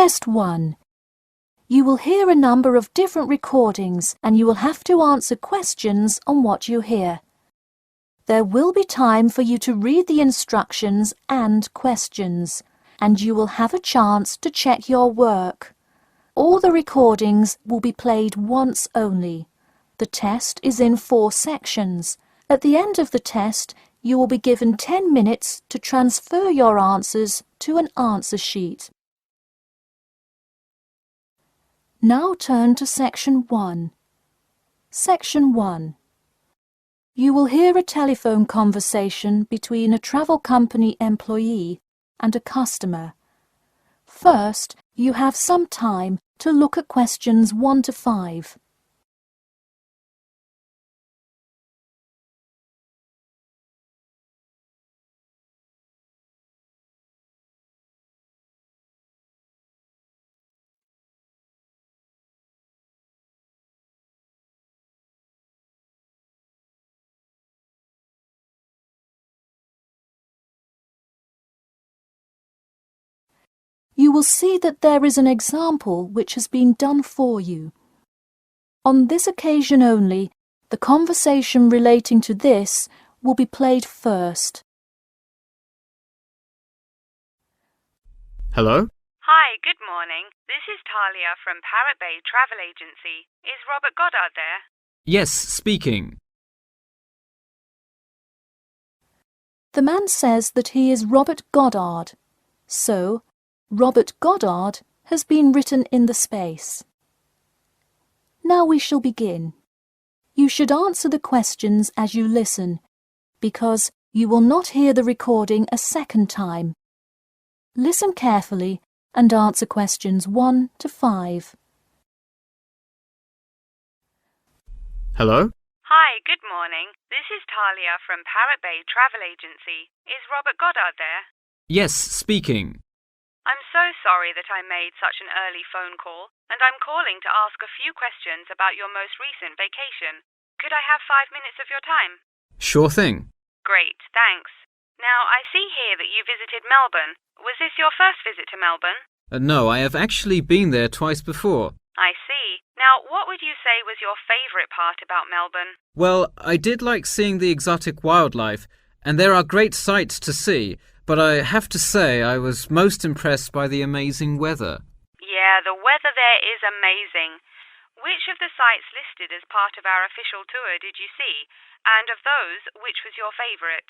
Test 1. You will hear a number of different recordings and you will have to answer questions on what you hear. There will be time for you to read the instructions and questions, and you will have a chance to check your work. All the recordings will be played once only. The test is in 4 sections. At the end of the test, you will be given 10 minutes to transfer your answers to an answer sheet. Now turn to Section 1. Section 1. You will hear a telephone conversation between a travel company employee and a customer. First, you have some time to look at questions 1 to 5. You will see that there is an example which has been done for you. On this occasion only, the conversation relating to this will be played first. Hello? Hi, good morning. This is Talia from Parrot Bay Travel Agency. Is Robert Goddard there? Yes, speaking. The man says that he is Robert Goddard, so Robert Goddard has been written in the space. Now we shall begin. You should answer the questions as you listen, because you will not hear the recording a second time. Listen carefully and answer questions 1 to 5. Hello? Hi, good morning. This is Talia from Parrot Bay Travel Agency. Is Robert Goddard there? Yes, speaking. I'm so sorry that I made such an early phone call, and I'm calling to ask a few questions about your most recent vacation. Could I have 5 minutes of your time? Sure thing. Great, thanks. Now, I see here that you visited Melbourne. Was this your first visit to Melbourne? No, I have actually been there twice before. I see. Now, what would you say was your favourite part about Melbourne? Well, I did like seeing the exotic wildlife, and there are great sights to see, but I have to say I was most impressed by the amazing weather. Yeah, the weather there is amazing. Which of the sites listed as part of our official tour did you see? And of those, which was your favourite?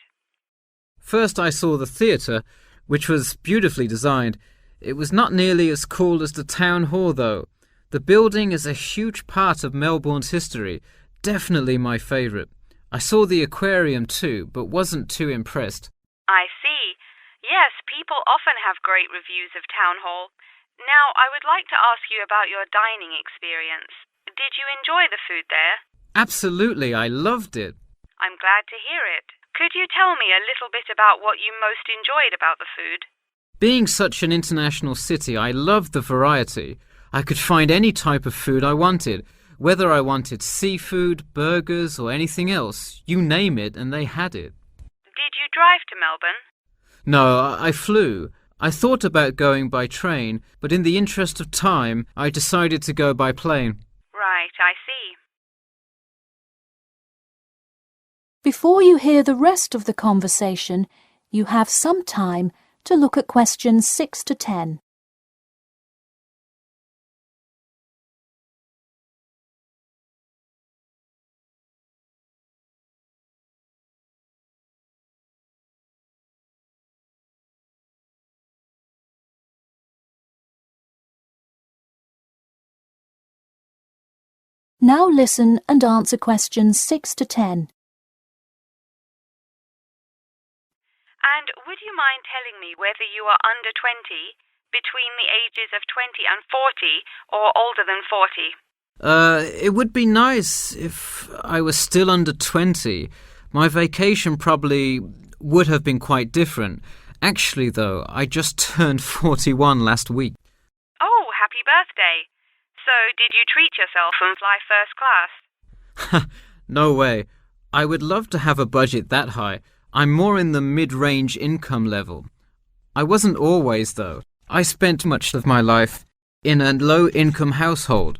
First I saw the theatre, which was beautifully designed. It was not nearly as cool as the town hall, though. The building is a huge part of Melbourne's history, definitely my favourite. I saw the aquarium too, but wasn't too impressed. I see. Yes, people often have great reviews of Town Hall. Now, I would like to ask you about your dining experience. Did you enjoy the food there? Absolutely, I loved it. I'm glad to hear it. Could you tell me a little bit about what you most enjoyed about the food? Being such an international city, I loved the variety. I could find any type of food I wanted, whether I wanted seafood, burgers, or anything else. You name it, and they had it. Did you drive to Melbourne? No, I flew. I thought about going by train, but in the interest of time, I decided to go by plane. Right, I see. Before you hear the rest of the conversation, you have some time to look at questions 6 to 10. Now listen and answer questions 6 to 10. And would you mind telling me whether you are under 20, between the ages of 20 and 40, or older than 40? It would be nice if I was still under 20. My vacation probably would have been quite different. Actually, though, I just turned 41 last week. Oh, happy birthday. So, did you treat yourself and fly first class? No way. I would love to have a budget that high. I'm more in the mid-range income level. I wasn't always, though. I spent much of my life in a low-income household.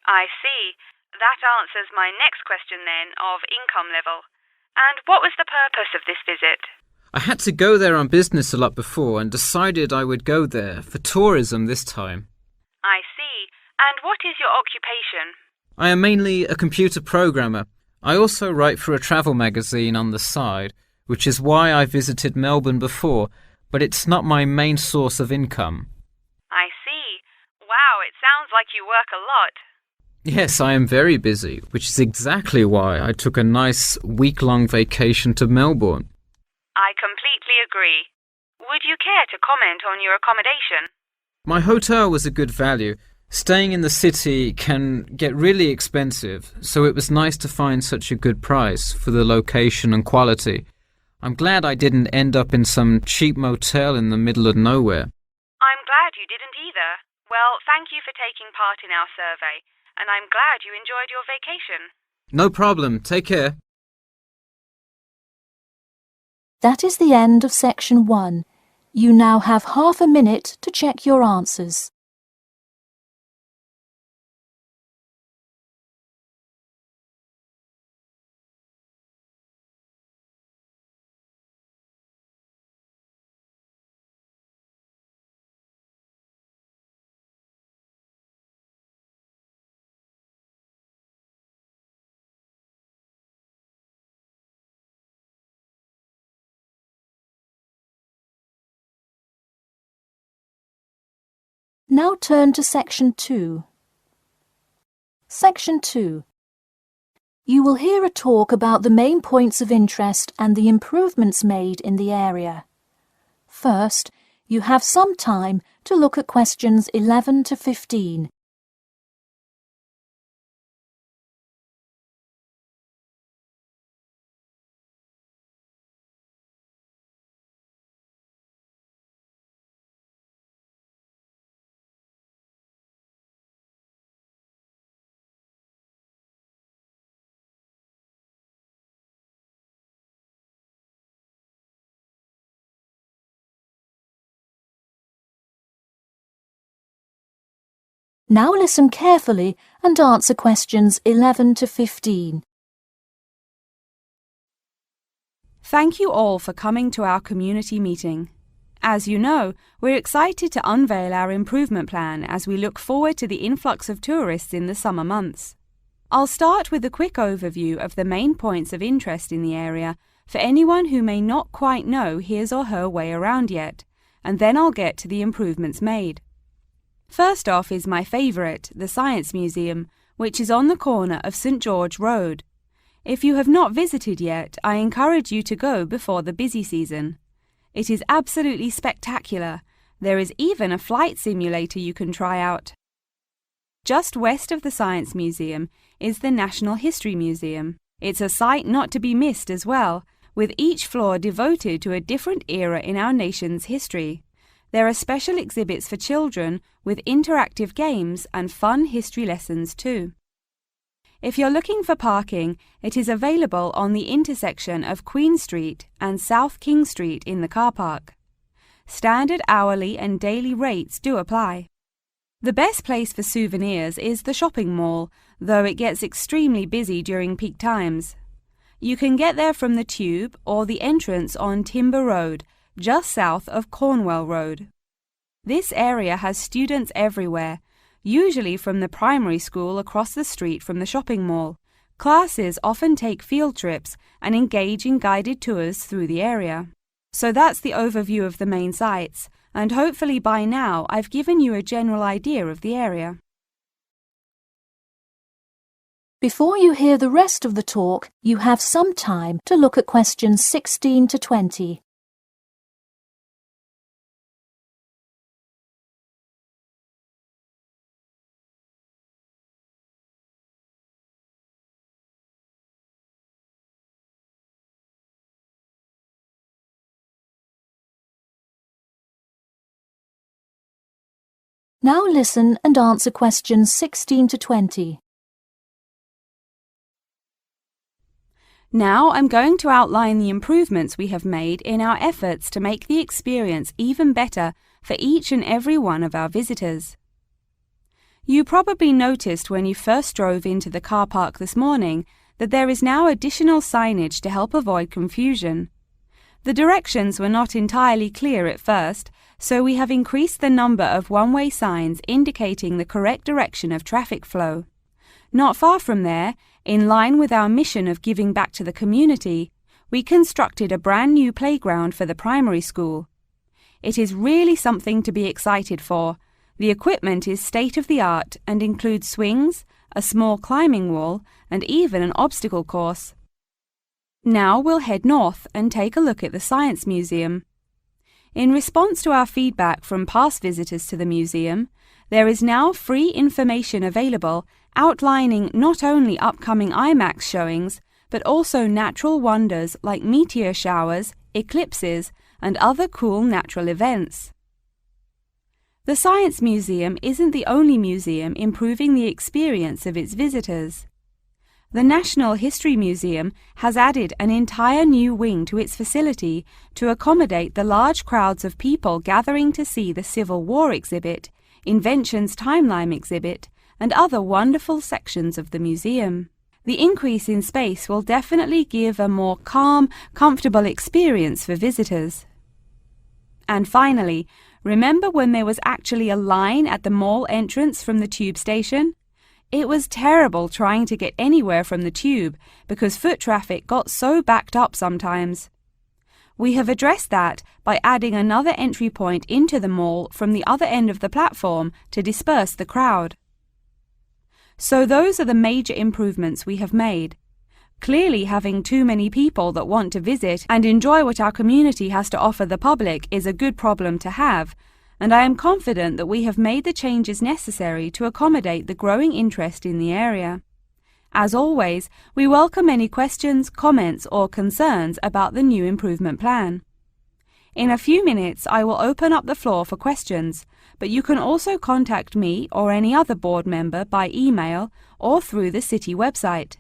I see. That answers my next question then of income level. And what was the purpose of this visit? I had to go there on business a lot before and decided I would go there for tourism this time. I see. And what is your occupation? I am mainly a computer programmer. I also write for a travel magazine on the side, which is why I visited Melbourne before, but it's not my main source of income. I see. Wow, it sounds like you work a lot. Yes, I am very busy, which is exactly why I took a nice week-long vacation to Melbourne. I completely agree. Would you care to comment on your accommodation? My hotel was a good value. Staying in the city can get really expensive, so it was nice to find such a good price for the location and quality. I'm glad I didn't end up in some cheap motel in the middle of nowhere. I'm glad you didn't either. Well, thank you for taking part in our survey, and I'm glad you enjoyed your vacation. No problem. Take care. That is the end of section 1. You now have half a minute to check your answers. Now turn to section 2. Section 2. You will hear a talk about the main points of interest and the improvements made in the area. First, you have some time to look at questions 11 to 15. Now listen carefully and answer questions 11 to 15. Thank you all for coming to our community meeting. As you know, we're excited to unveil our improvement plan as we look forward to the influx of tourists in the summer months. I'll start with a quick overview of the main points of interest in the area for anyone who may not quite know his or her way around yet, and then I'll get to the improvements made. First off is my favourite, the Science Museum, which is on the corner of St George Road. If you have not visited yet, I encourage you to go before the busy season. It is absolutely spectacular. There is even a flight simulator you can try out. Just west of the Science Museum is the National History Museum. It's a sight not to be missed as well, with each floor devoted to a different era in our nation's history. There are special exhibits for children with interactive games and fun history lessons too. If you're looking for parking, it is available on the intersection of Queen Street and South King Street in the car park. Standard hourly and daily rates do apply. The best place for souvenirs is the shopping mall, though it gets extremely busy during peak times. You can get there from the Tube or the entrance on Timber Road, just south of Cornwall Road. This area has students everywhere, usually from the primary school across the street from the shopping mall. Classes often take field trips and engage in guided tours through the area. So that's the overview of the main sites, and hopefully by now I've given you a general idea of the area. Before you hear the rest of the talk, you have some time to look at questions 16 to 20. Now listen and answer questions 16 to 20. Now I'm going to outline the improvements we have made in our efforts to make the experience even better for each and every one of our visitors. You probably noticed when you first drove into the car park this morning that there is now additional signage to help avoid confusion. The directions were not entirely clear at first, so we have increased the number of one-way signs indicating the correct direction of traffic flow. Not far from there, in line with our mission of giving back to the community, we constructed a brand new playground for the primary school. It is really something to be excited for. The equipment is state-of-the-art and includes swings, a small climbing wall, and even an obstacle course. Now we'll head north and take a look at the Science Museum. In response to our feedback from past visitors to the museum, there is now free information available outlining not only upcoming IMAX showings, but also natural wonders like meteor showers, eclipses, and other cool natural events. The Science Museum isn't the only museum improving the experience of its visitors. The National History Museum has added an entire new wing to its facility to accommodate the large crowds of people gathering to see the Civil War exhibit, Inventions Timeline exhibit, and other wonderful sections of the museum. The increase in space will definitely give a more calm, comfortable experience for visitors. And finally, remember when there was actually a line at the mall entrance from the tube station? It was terrible trying to get anywhere from the tube because foot traffic got so backed up sometimes. We have addressed that by adding another entry point into the mall from the other end of the platform to disperse the crowd. So those are the major improvements we have made. Clearly, having too many people that want to visit and enjoy what our community has to offer the public is a good problem to have, and I am confident that we have made the changes necessary to accommodate the growing interest in the area. As always, we welcome any questions, comments, or concerns about the new improvement plan. In a few minutes, I will open up the floor for questions, but you can also contact me or any other board member by email or through the city website.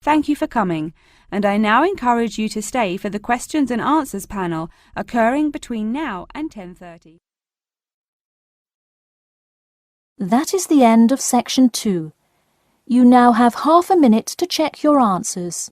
Thank you for coming, and I now encourage you to stay for the questions and answers panel occurring between now and 10:30. That is the end of section 2. You now have half a minute to check your answers.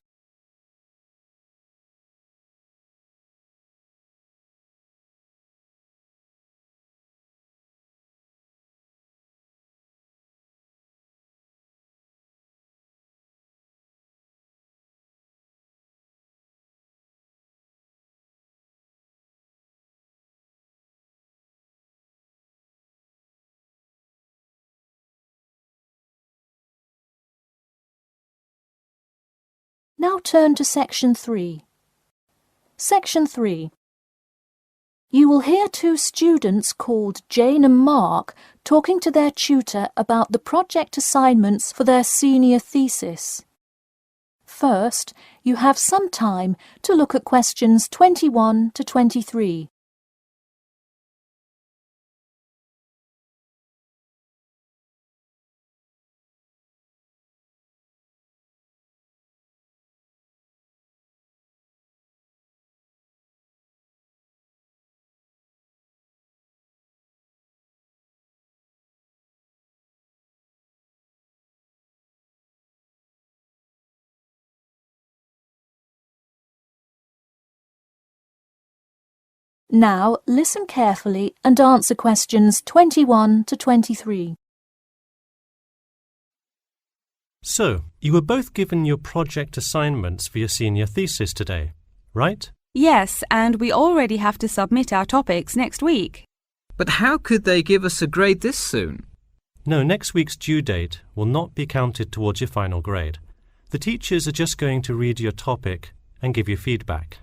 Now turn to section 3. Section 3. You will hear two students called Jane and Mark talking to their tutor about the project assignments for their senior thesis. First, you have some time to look at questions 21 to 23. Now listen carefully and answer questions 21 to 23. So, you were both given your project assignments for your senior thesis today, right? Yes, and we already have to submit our topics next week. But how could they give us a grade this soon? No, next week's due date will not be counted towards your final grade. The teachers are just going to read your topic and give you feedback.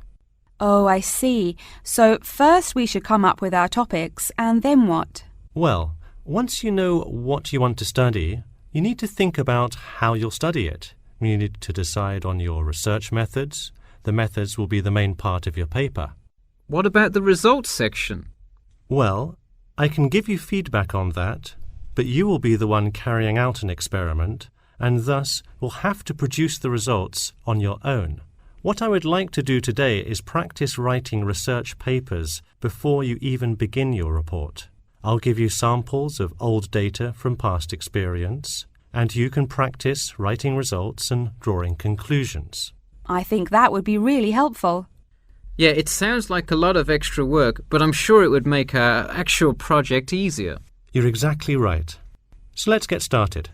Oh, I see. So first we should come up with our topics, and then what? Well, once you know what you want to study, you need to think about how you'll study it. You need to decide on your research methods. The methods will be the main part of your paper. What about the results section? Well, I can give you feedback on that, but you will be the one carrying out an experiment, and thus will have to produce the results on your own. What I would like to do today is practice writing research papers before you even begin your report. I'll give you samples of old data from past experience, and you can practice writing results and drawing conclusions. I think that would be really helpful. Yeah, it sounds like a lot of extra work, but I'm sure it would make our actual project easier. You're exactly right. So let's get started.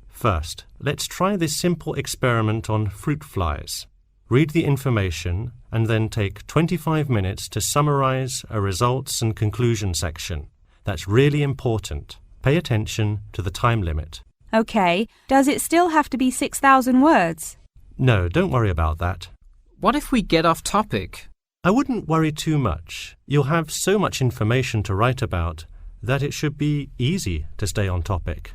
First, let's try this simple experiment on fruit flies. Read the information and then take 25 minutes to summarize a results and conclusion section. That's really important. Pay attention to the time limit. OK, does it still have to be 6,000 words? No, don't worry about that. What if we get off topic? I wouldn't worry too much. You'll have so much information to write about that it should be easy to stay on topic.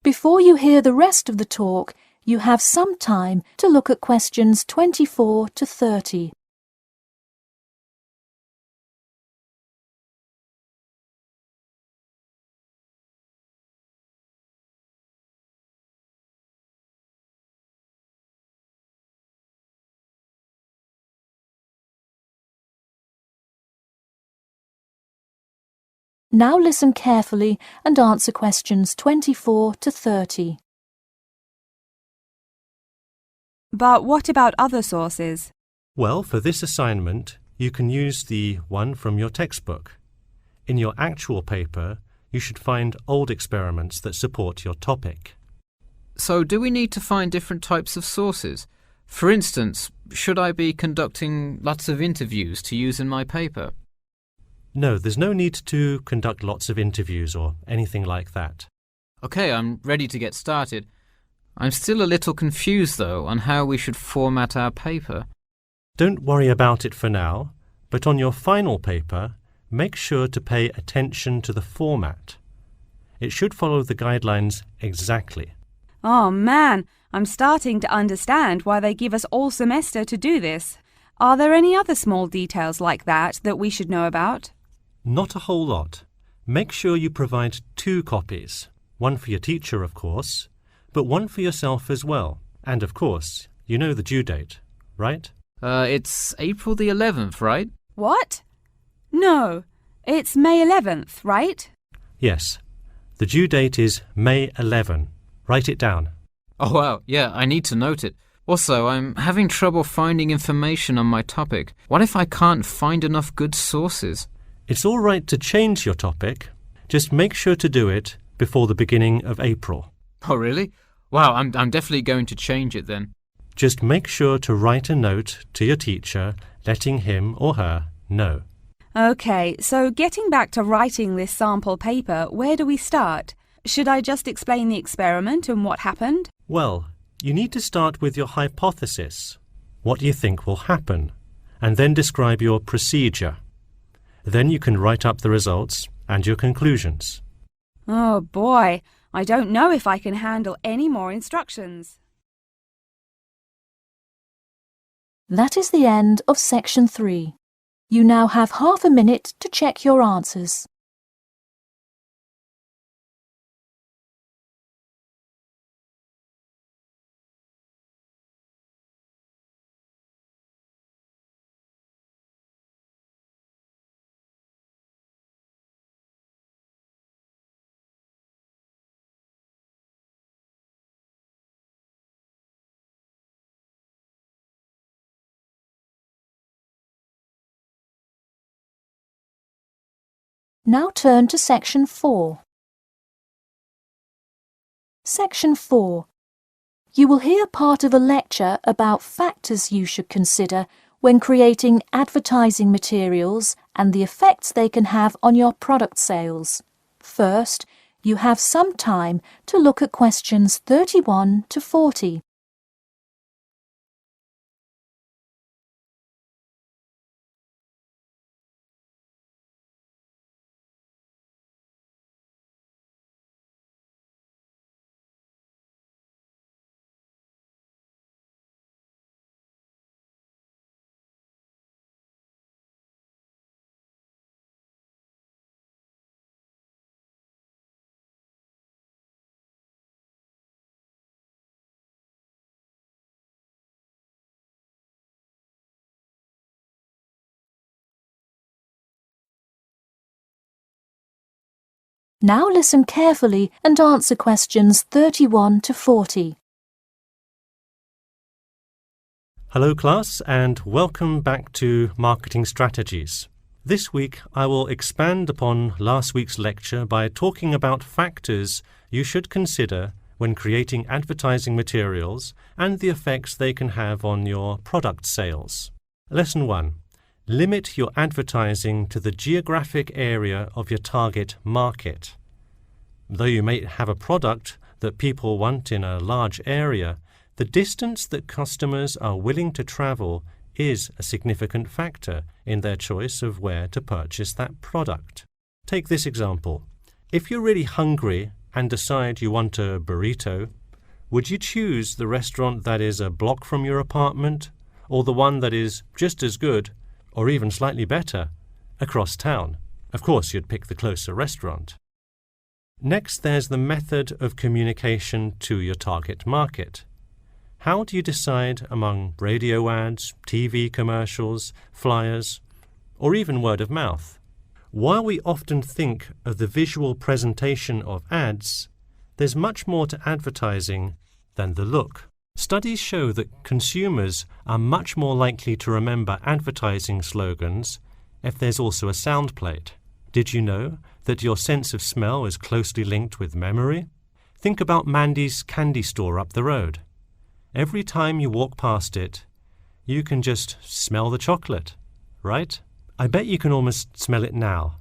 Before you hear the rest of the talk, you have some time to look at questions 24 to 30. Now listen carefully and answer questions 24 to 30. But what about other sources? Well, for this assignment, you can use the one from your textbook. In your actual paper, you should find old experiments that support your topic. So do we need to find different types of sources? For instance, should I be conducting lots of interviews to use in my paper? No, there's no need to conduct lots of interviews or anything like that. OK, I'm ready to get started. I'm still a little confused, though, on how we should format our paper. Don't worry about it for now, but on your final paper, make sure to pay attention to the format. It should follow the guidelines exactly. Oh man, I'm starting to understand why they give us all semester to do this. Are there any other small details like that we should know about? Not a whole lot. Make sure you provide 2 copies. One for your teacher, of course, but one for yourself as well. And of course, you know the due date, right? It's April the 11th, right? What? No, it's May 11th, right? Yes. The due date is May 11. Write it down. Oh, wow. Yeah, I need to note it. Also, I'm having trouble finding information on my topic. What if I can't find enough good sources? It's all right to change your topic. Just make sure to do it before the beginning of April. Oh, really? Wow, I'm definitely going to change it then. Just make sure to write a note to your teacher letting him or her know. OK, so getting back to writing this sample paper, where do we start? Should I just explain the experiment and what happened? Well, you need to start with your hypothesis, what you think will happen, and then describe your procedure. Then you can write up the results and your conclusions. Oh boy, I don't know if I can handle any more instructions. That is the end of section 3. You now have half a minute to check your answers. Now turn to section 4. Section 4. You will hear part of a lecture about factors you should consider when creating advertising materials and the effects they can have on your product sales. First, you have some time to look at questions 31 to 40. Now listen carefully and answer questions 31 to 40. Hello class, and welcome back to Marketing Strategies. This week I will expand upon last week's lecture by talking about factors you should consider when creating advertising materials and the effects they can have on your product sales. Lesson 1. Limit your advertising to the geographic area of your target market. Though you may have a product that people want in a large area, the distance that customers are willing to travel is a significant factor in their choice of where to purchase that product. Take this example. If you're really hungry and decide you want a burrito, would you choose the restaurant that is a block from your apartment, or the one that is just as good, or even slightly better, across town? Of course, you'd pick the closer restaurant. Next, there's the method of communication to your target market. How do you decide among radio ads, TV commercials, flyers, or even word of mouth? While we often think of the visual presentation of ads, there's much more to advertising than the look. Studies show that consumers are much more likely to remember advertising slogans if there's also a sound plate. Did you know that your sense of smell is closely linked with memory? Think about Mandy's candy store up the road. Every time you walk past it, you can just smell the chocolate, right? I bet you can almost smell it now.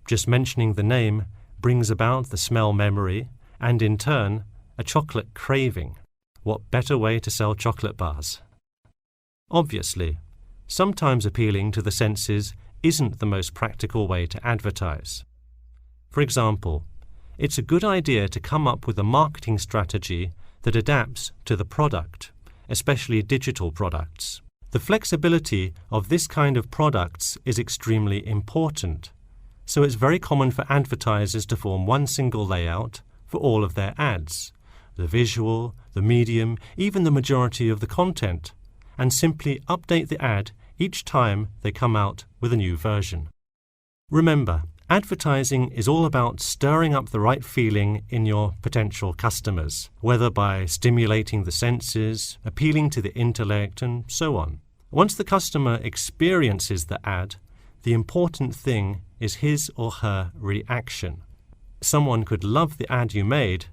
Just mentioning the name brings about the smell memory and, in turn, a chocolate craving. What better way to sell chocolate bars? Obviously, sometimes appealing to the senses isn't the most practical way to advertise. For example, it's a good idea to come up with a marketing strategy that adapts to the product, especially digital products. The flexibility of this kind of products is extremely important, so it's very common for advertisers to form one single layout for all of their ads, the visual, the medium, even the majority of the content, and simply update the ad each time they come out with a new version. Remember, advertising is all about stirring up the right feeling in your potential customers, whether by stimulating the senses, appealing to the intellect, and so on. Once the customer experiences the ad, the important thing is his or her reaction. Someone could love the ad you made,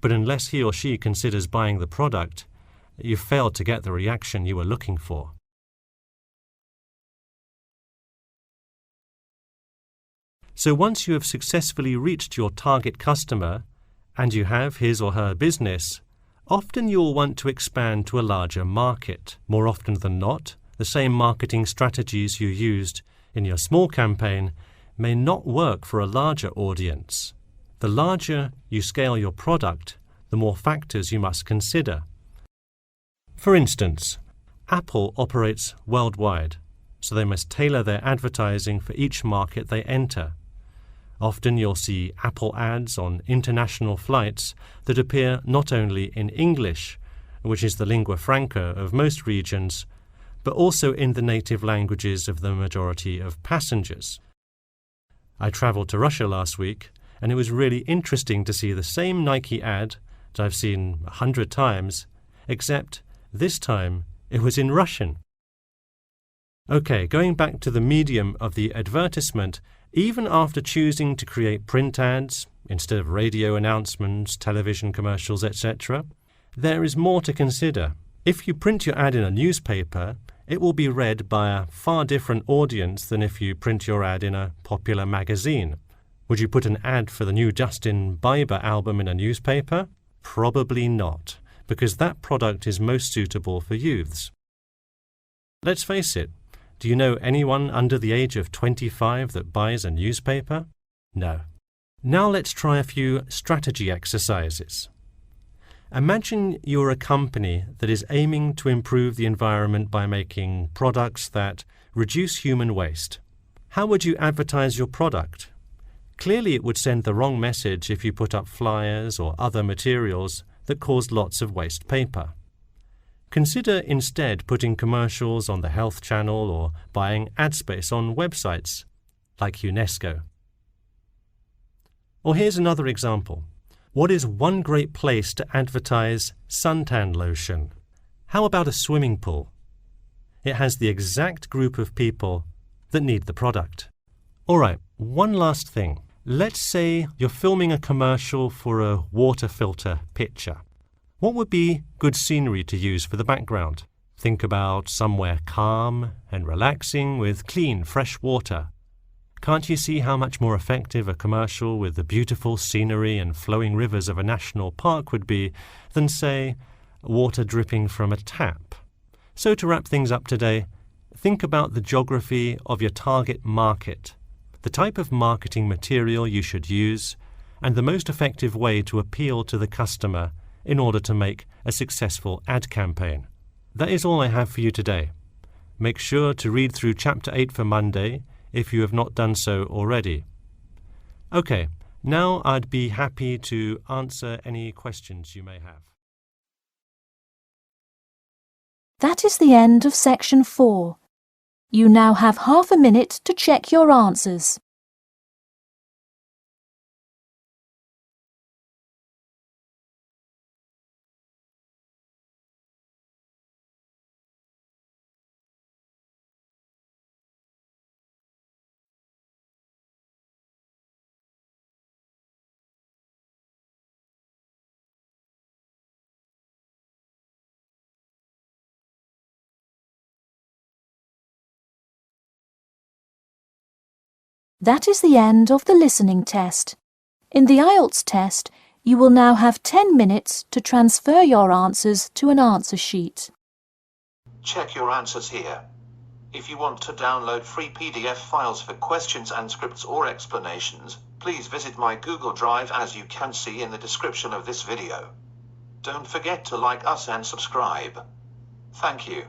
but unless he or she considers buying the product, you've failed to get the reaction you were looking for. So once you have successfully reached your target customer, and you have his or her business, often you'll want to expand to a larger market. More often than not, the same marketing strategies you used in your small campaign may not work for a larger audience. The larger you scale your product, the more factors you must consider. For instance, Apple operates worldwide, so they must tailor their advertising for each market they enter. Often you'll see Apple ads on international flights that appear not only in English, which is the lingua franca of most regions, but also in the native languages of the majority of passengers. I travelled to Russia last week, and it was really interesting to see the same Nike ad that I've seen 100 times, except this time it was in Russian. Okay, going back to the medium of the advertisement, even after choosing to create print ads instead of radio announcements, television commercials, etc., there is more to consider. If you print your ad in a newspaper, it will be read by a far different audience than if you print your ad in a popular magazine. Would you put an ad for the new Justin Bieber album in a newspaper? Probably not, because that product is most suitable for youths. Let's face it, do you know anyone under the age of 25 that buys a newspaper? No. Now let's try a few strategy exercises. Imagine you're a company that is aiming to improve the environment by making products that reduce human waste. How would you advertise your product? Clearly it would send the wrong message if you put up flyers or other materials that cause lots of waste paper. Consider instead putting commercials on the Health Channel or buying ad space on websites like UNESCO. Or here's another example. What is one great place to advertise suntan lotion? How about a swimming pool? It has the exact group of people that need the product. All right, one last thing. Let's say you're filming a commercial for a water filter pitcher. What would be good scenery to use for the background? Think about somewhere calm and relaxing with clean, fresh water. Can't you see how much more effective a commercial with the beautiful scenery and flowing rivers of a national park would be than, say, water dripping from a tap? So to wrap things up today, think about the geography of your target market, the type of marketing material you should use, and the most effective way to appeal to the customer in order to make a successful ad campaign. That is all I have for you today. Make sure to read through Chapter 8 for Monday if you have not done so already. Okay, now I'd be happy to answer any questions you may have. That is the end of Section 4. You now have half a minute to check your answers. That is the end of the listening test. In the IELTS test, you will now have 10 minutes to transfer your answers to an answer sheet. Check your answers here. If you want to download free PDF files for questions and scripts or explanations, please visit my Google Drive as you can see in the description of this video. Don't forget to like us and subscribe. Thank you.